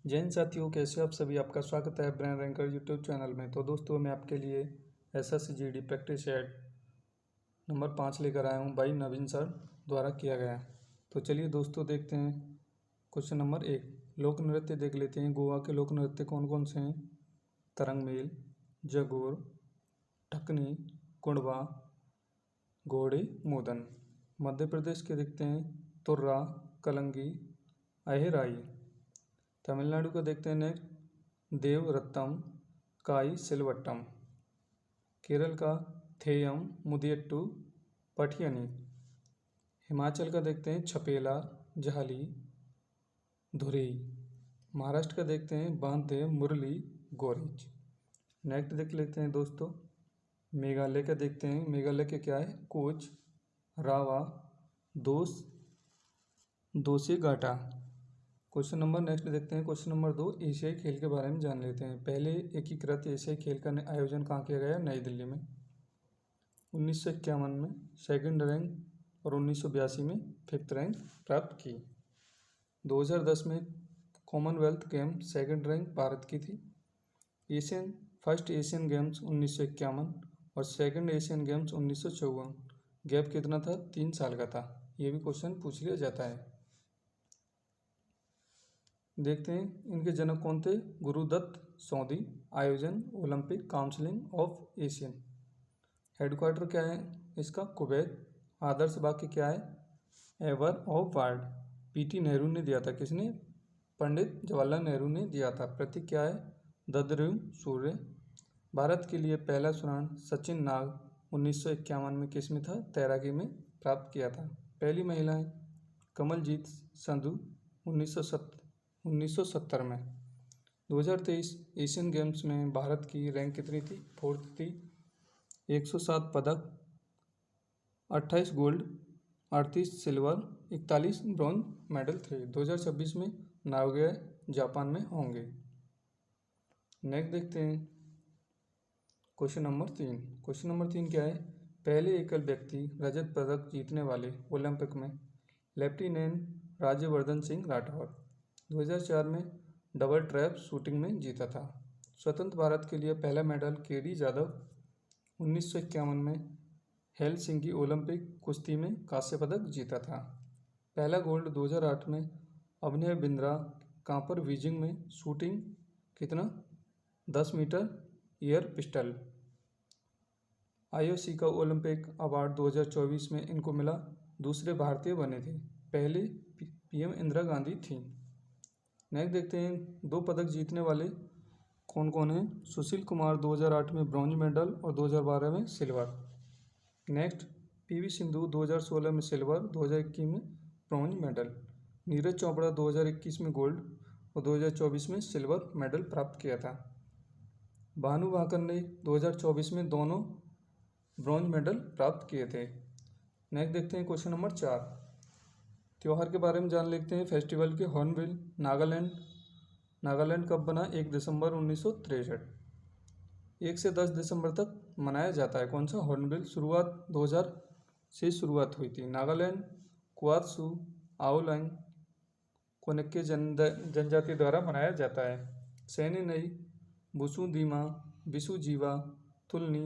जैन साथियों, कैसे आप सभी। आपका स्वागत है ब्रेन रैंकर यूट्यूब चैनल में। तो दोस्तों, मैं आपके लिए SSGD प्रैक्टिस सेट नंबर 5 लेकर आया हूँ भाई नवीन सर द्वारा किया गया। तो चलिए दोस्तों, देखते हैं क्वेश्चन नंबर 1। लोक नृत्य देख लेते हैं। गोवा के लोक नृत्य कौन कौन से हैं? तरंगमेल, जगोर, ठकनी, कुंडवा, घोड़े मोदन। मध्य प्रदेश के देखते हैं तुर्रा, कलंगी, अहिराई। तमिलनाडु का देखते हैं नेक्स्ट देवरत्तम, काई सिलवट्टम। केरल का थेयम, मुदियट्टू, पठियनी। हिमाचल का देखते हैं छपेला, जहाली, धुरी। महाराष्ट्र का देखते हैं बांते, मुरली, गोरिच। नेक्स्ट देख लेते हैं दोस्तों मेघालय का देखते हैं। मेघालय के क्या है? कोच, रावा, दोस, दोसी घाटा। क्वेश्चन नंबर नेक्स्ट देखते हैं क्वेश्चन नंबर 2। एशियाई खेल के बारे में जान लेते हैं। पहले एकीकृत एशियाई खेल का आयोजन कहाँ किया गया? नई दिल्ली में 1951 में सेकंड रैंक और 1982 में 5th रैंक प्राप्त की। 2010 में Commonwealth game second rank Bharat की थी। फर्स्ट एशियन गेम्स 1951 और सेकंड एशियन गेम्स 1954। गैप कितना था? 3 साल का था। ये भी क्वेश्चन पूछ लिया जाता है। देखते हैं इनके जनक कौन थे? गुरुदत्त सौदी। आयोजन Olympic counselling of Asian. Headquarter क्या है इसका? कुवैत। आदर्श वाक्य क्या है? Ever of world. PT Nehru ने दिया था। किसने? पंडित जवाहरलाल नेहरू ने दिया था। प्रतीक क्या है? दद्रु सूर्य। भारत के लिए पहला स्वर्ण सचिन नाग 1951 में किस में था? तैराकी में प्राप्त किया था। पहली महिलाएं कमलजीत संधू 1970 में। 2023 एशियन गेम्स में भारत की रैंक कितनी थी? 4th थी। 107 पदक, 28 गोल्ड, 38 सिल्वर, 41 ब्रॉन्ज मेडल थे। 2026 में नागोया जापान में होंगे। नेक्स्ट देखते हैं क्वेश्चन नंबर 3। क्वेश्चन नंबर 3 क्या है? पहले एकल व्यक्ति रजत पदक जीतने वाले ओलंपिक में लेफ्टिनेंट राज्यवर्धन सिंह राठौर 2004 में डबल ट्रैप शूटिंग में जीता था। स्वतंत्र भारत के लिए पहला मेडल केडी जाधव 1951 में हेलसिंकी ओलंपिक कुश्ती में कांस्य पदक जीता था। पहला गोल्ड 2008 में अभिनव बिंद्रा कांपर बीजिंग में शूटिंग कितना? 10 मीटर एयर पिस्टल। IOC का ओलंपिक अवार्ड 2024 में इनको मिला। दूसरे भारतीय बने थे। पहले PM इंदिरा गांधी थी। नेक्स्ट देखते हैं 2 पदक जीतने वाले कौन कौन हैं? सुशील कुमार 2008 में ब्रॉन्ज मेडल और 2012 में सिल्वर। नेक्स्ट PV सिंधु 2016 में सिल्वर, 2021 में ब्रॉन्ज मेडल। नीरज चोपड़ा 2021 में गोल्ड और 2024 में सिल्वर मेडल प्राप्त किया था। भानु भाकर ने 2024 में दोनों ब्रॉन्ज मेडल प्राप्त किए थे। नेक्स्ट देखते हैं क्वेश्चन नंबर 4। त्यौहार के बारे में जान लेते हैं। फेस्टिवल के हॉर्नबिल नागालैंड कब बना? 1 दिसंबर 1963। 1 से 10 दिसंबर तक मनाया जाता है। कौन सा? हॉर्नबिल। शुरुआत 2000 से शुरुआत हुई थी। नागालैंड क्वात्सु आओलैंग कोनक्के जनजाति द्वारा मनाया जाता है। सैनी नई, बुसु दीमा, बिसु जीवा, तुलनी,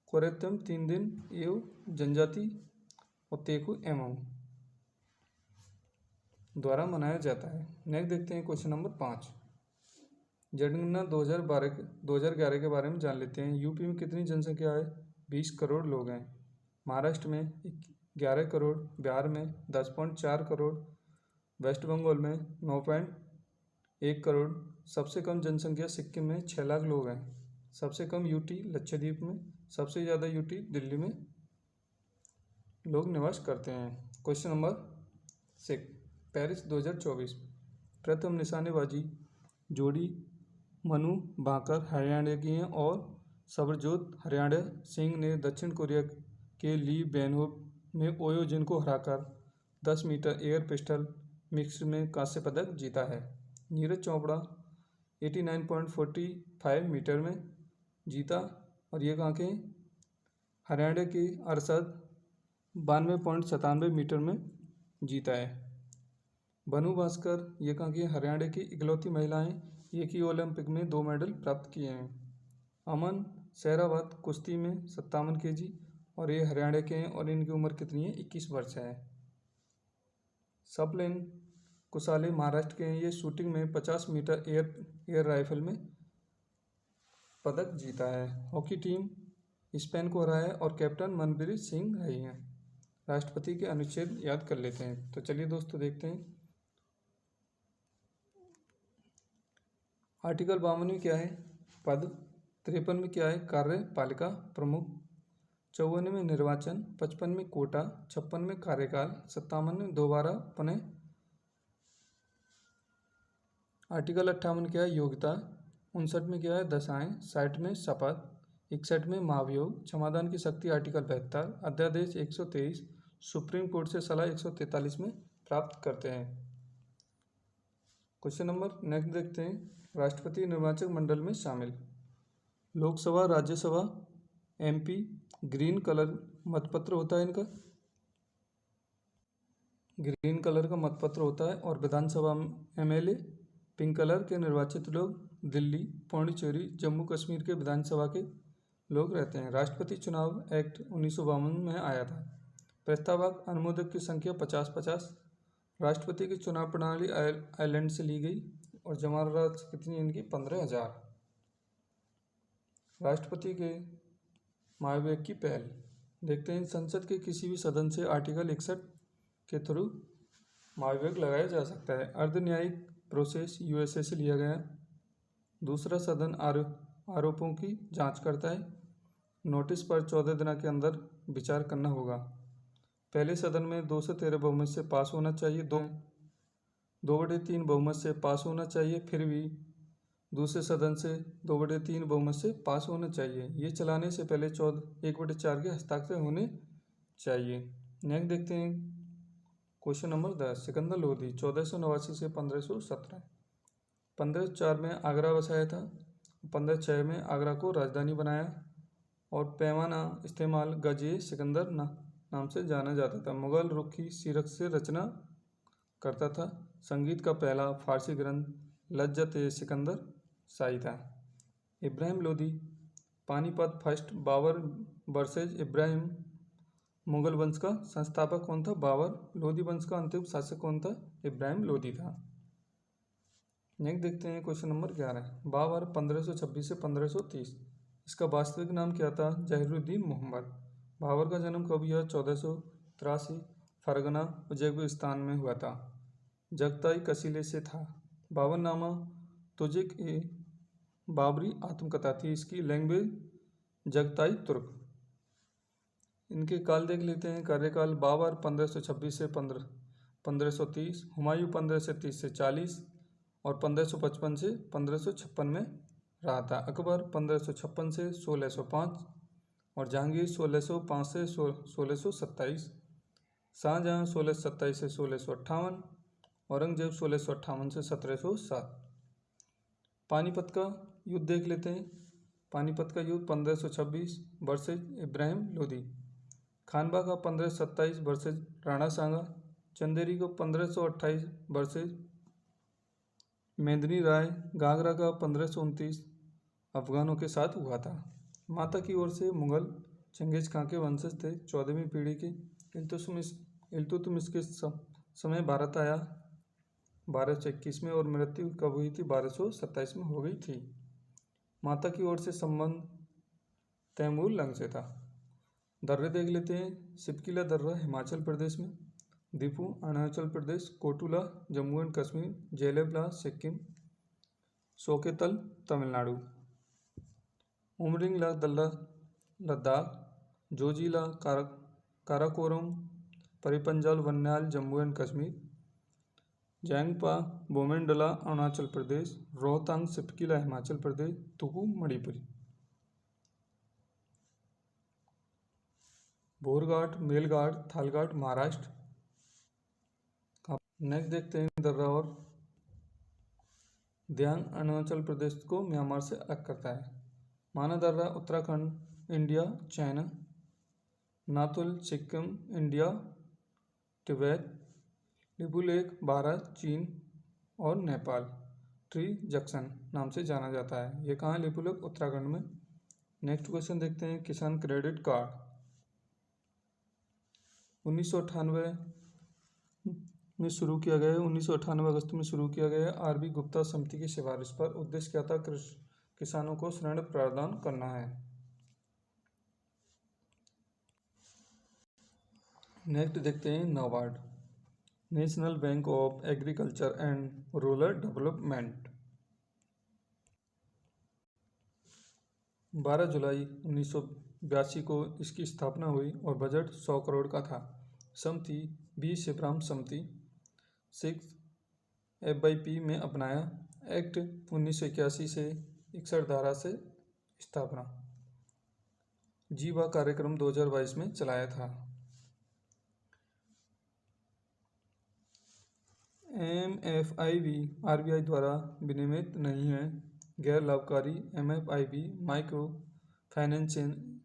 कोरेतम 3 दिन एवं जनजाति और तेकु एमंग द्वारा मनाया जाता है। नेक्स्ट देखते हैं क्वेश्चन नंबर 5। जनगणना 2011 के बारे में जान लेते हैं। यूपी में कितनी जनसंख्या है? 20 करोड़ लोग हैं। महाराष्ट्र में 11 करोड़, बिहार में 10.4 करोड़, वेस्ट बंगाल में 9.1 करोड़। सबसे कम जनसंख्या सिक्किम में 6 लाख लोग हैं। सबसे कम यूटी लक्षद्वीप में, सबसे ज़्यादा यूटी दिल्ली में लोग निवास करते हैं। Question number 6। पेरिस 2024 प्रथम निशानेबाजी जोड़ी मनु भाकर हरियाणा की हैं और सबरजोत हरियाणा सिंह ने दक्षिण कोरिया के ली बेनहोप में ओयोजिन को हराकर 10 मीटर एयर पिस्टल मिक्स्ड में कांस्य पदक जीता है। नीरज चोपड़ा 89.45 मीटर में जीता और ये कहाँ के? हरियाणा के अरशद 92.97 मीटर में जीता है। बनू भास्कर ये कहाँ की है? हरियाणा की इकलौती महिलाएं एक ही ओलंपिक में 2 मेडल प्राप्त किए हैं। अमन सहरावत कुश्ती में 57 kg और ये हरियाणा के हैं और इनकी उम्र कितनी है? 21 वर्ष है। सपलेन कुशाले महाराष्ट्र के हैं, ये शूटिंग में 50 मीटर एयर राइफल में पदक जीता है। हॉकी टीम स्पेन को हराया है और कैप्टन मनप्रीत सिंह रही हैं। राष्ट्रपति के अनुच्छेद याद कर लेते हैं। तो चलिए दोस्तों देखते हैं। आर्टिकल 52 में क्या है? पद। 53 में क्या है? कार्यपालिका प्रमुख। 54 में निर्वाचन। 55 में कोटा। 56 में कार्यकाल। 57 में दोबारा पुनः। आर्टिकल 58 में क्या है? योग्यता। 59 में क्या है? दशाएं। 60 में शपथ। 61 में महाभियोग। क्षमादान की शक्ति आर्टिकल 72। अध्यादेश 123 सुप्रीम कोर्ट से सलाह 143 में प्राप्त करते हैं। क्वेश्चन नंबर नेक्स्ट देखते हैं। राष्ट्रपति निर्वाचक मंडल में शामिल Lok Sabha, Rajya Sabha, MP green colour मतपत्र होता है, इनका ग्रीन कलर का मतपत्र होता है। और विधानसभा एमएलए पिंक कलर के निर्वाचित लोग दिल्ली, पौंडीचेरी, जम्मू कश्मीर के विधानसभा के लोग रहते हैं। राष्ट्रपति चुनाव एक्ट 1952 में आया था। प्रस्तावक अनुमोदक की संख्या 50-50। राष्ट्रपति की चुनाव प्रणाली आयरलैंड से ली गई और जमानत कितनी इनकी? 15,000। राष्ट्रपति के महाभियोग की पहल देखते हैं। संसद के किसी भी सदन से आर्टिकल 61 के थ्रू महाभियोग लगाया जा सकता है। अर्ध न्यायिक प्रोसेस यूएसए से लिया गया। दूसरा सदन आरोपों की जांच करता है। नोटिस पर 14 दिन के अंदर विचार करना होगा। पहले सदन में 2 से 13 बहुमत से पास होना चाहिए। 2/3 बहुमत से पास होना चाहिए। फिर भी दूसरे सदन से 2/3 बहुमत से पास होना चाहिए। ये चलाने से पहले 1/4 के हस्ताक्षर होने चाहिए। नेक्स्ट देखते हैं क्वेश्चन नंबर 10। सिकंदर लोधी 1489 से 1517। 1504 में आगरा बसाया था। 1506 में आगरा को राजधानी बनाया और पैमाना इस्तेमाल गजे सिकंदर नाम से जाना जाता था। मुगल रुख की सीरत से रचना करता था। संगीत का पहला फारसी ग्रंथ लज्जत-ए सिकंदर शाही था। इब्राहिम लोधी पानीपत फर्स्ट बाबर वर्सेज इब्राहिम मुगल वंश का संस्थापक कौन था? बाबर। लोधी वंश का अंतिम शासक कौन था? इब्राहिम लोधी था। नेक्स्ट देखते हैं क्वेश्चन नंबर 11। बाबर 1526 से 1530। इसका वास्तविक नाम क्या था? जहीरुद्दीन मोहम्मद। बाबर का जन्म कब हुआ? 1483 फरगना उज़्बेकिस्तान में हुआ था। जगताई कसीले से था। बाबरनामा तुजिक ए बाबरी आत्मकथा थी। इसकी लैंग्वेज जगताई तुर्क। इनके काल देख लेते हैं। कार्यकाल बाबर 1526 से 1530, हुमायूं 1530 से 40 और 1555 से 1556 में रहा था। अकबर 1556 से 1605 और जहांगीर 1605 से 1627। शाहजहां 1627 से 1658, औरंगजेब 1658 से 1707। पानीपत का युद्ध देख लेते हैं। पानीपत का युद्ध 1526 वर्सेज इब्राहिम लोधी। खानबा का 1527 वर्सेज राणा सांगा। चंदेरी को 1528 वर्सेज मेदिनी राय। घाघरा का 1529 अफगानों के साथ हुआ था। माता की ओर से मुगल चंगेज खां के वंशज थे। 14वीं पीढ़ी के इल्तुतमिश के समय भारत आया 1221 में और मृत्यु कब हुई थी? 1227 में हो गई थी। माता की ओर से संबंध तैमूर लंग से था। दर्रे देख लेते हैं। सिपकिला दर्रा हिमाचल प्रदेश में, दीपू अरुणाचल प्रदेश, कोटुला जम्मू एंड कश्मीर, जेलेबला सिक्किम, सोकेतल तमिलनाडु, उमरिंगला दल्ला लद्दाख, जोजिला काराकोरम परिपंजाल वन्याल जम्मू एंड कश्मीर, जैंगपा बोमेंडला अरुणाचल प्रदेश, रोहतांग सिपकिला हिमाचल प्रदेश, तुकू मणिपुर, बोरघाट मेलघाट थालघाट महाराष्ट्र। नेक्स्ट देखते हैं दर्रा और ध्यांग अरुणाचल प्रदेश को म्यांमार से अलग करता है। माना दर्रा Uttarakhand India China, Nathula Sikkim India Tibet, Lipulekh Bharat, चीन और नेपाल ट्री जंक्शन नाम से जाना जाता है। ये कहाँ है? लिपू लेक उत्तराखंड में। नेक्स्ट क्वेश्चन देखते हैं, किसान क्रेडिट कार्ड 1998 में शुरू किया गया है। 1998 अगस्त में शुरू किया गया है। आर.बी. गुप्ता समिति की सिफारिश पर। उद्देश्य क्या था? किसानों को ऋण प्रदान करना है। नेक्स्ट देखते हैं, NABARD national bank of agriculture and rural development 12 जुलाई 1982 को इसकी स्थापना हुई और बजट 100 करोड़ का था। समिति बी शिवराम समिति 6 FYP में अपनाया। एक्ट 1981 से 61 धारा से स्थापना। जीवा कार्यक्रम 2022 में चलाया था। MFIB RBI द्वारा विनियमित नहीं है। गैर लाभकारी MFIB micro financial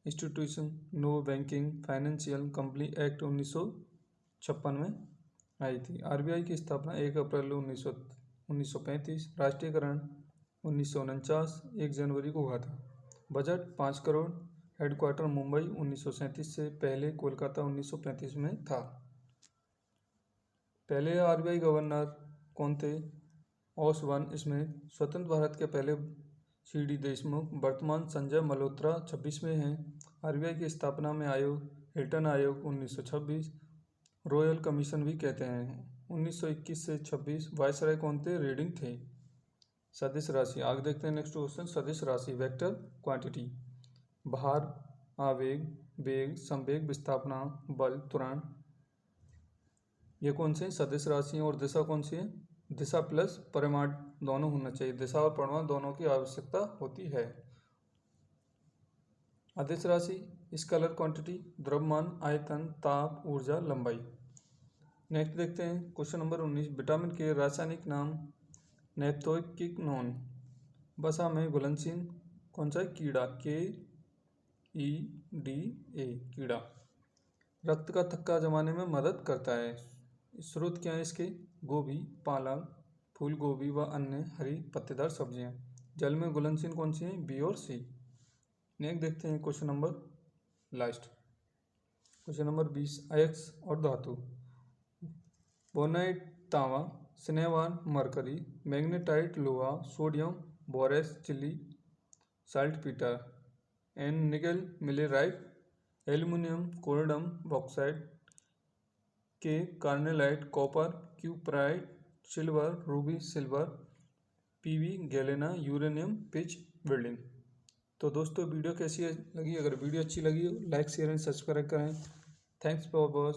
institution no banking financial company act 1956 में आई थी। RBI की स्थापना 1 अप्रैल 1935, राष्ट्रीयकरण 1949, 1 जनवरी को हुआ था। बजट 5 करोड़। हेडक्वार्टर मुंबई 1937 से पहले कोलकाता 1935 में था। पहले RBI गवर्नर कौन थे? ओस1 स्मिथ। स्वतंत्र भारत के पहले CD देशमुख। वर्तमान संजय मल्होत्रा 26वें हैं। RBI की स्थापना में आयोग हिल्टन आयोग 1926, रॉयल कमीशन भी कहते हैं। 1921 से 26 वायसराय कौन थे? रीडिंग थे। सदिश राशि आगे देखते हैं। नेक्स्ट क्वेश्चन, सदिश राशि वेक्टर क्वांटिटी भार, आवेग, वेग, संवेग, विस्थापना, बल, त्वरण, ये कौन से सदिश राशि हैं? और दिशा कौन सी है? दिशा प्लस परिमाण दोनों होना चाहिए। दिशा और परिमाण दोनों की आवश्यकता होती है। अदिश राशि स्केलर क्वांटिटी द्रव्यमान, आयतन, ताप, ऊर्जा, लंबाई। नेक्स्ट देखते हैं क्वेश्चन नंबर 19, विटामिन के रासायनिक नाम नेप्थोक्विनोन। वसा में घुलनशील कौन सा? कीड़ा, KEDA कीड़ा। रक्त का थक्का जमाने में मदद करता है। स्रोत क्या है इसके? गोभी, पालक, फूल गोभी व अन्य हरी पत्तेदार सब्जियां। जल में घुलनशील कौन सी है? B और C। नेक्स्ट देखते हैं question number last, question number 20, अयस्क और धातु। बोनाइट तांबा, स्नेहवान मरकरी, मैग्नेटाइट लोहा, sodium borax Chile saltpetre, and nickel millerite, aluminium corundum bauxite, के carnallite copper, cuprite silver, ruby silver, PB galena, uranium pitchblende. तो दोस्तों वीडियो कैसी लगी? अगर वीडियो अच्छी लगी हो लाइक शेयर एंड सब्सक्राइब करें। Thanks for watch.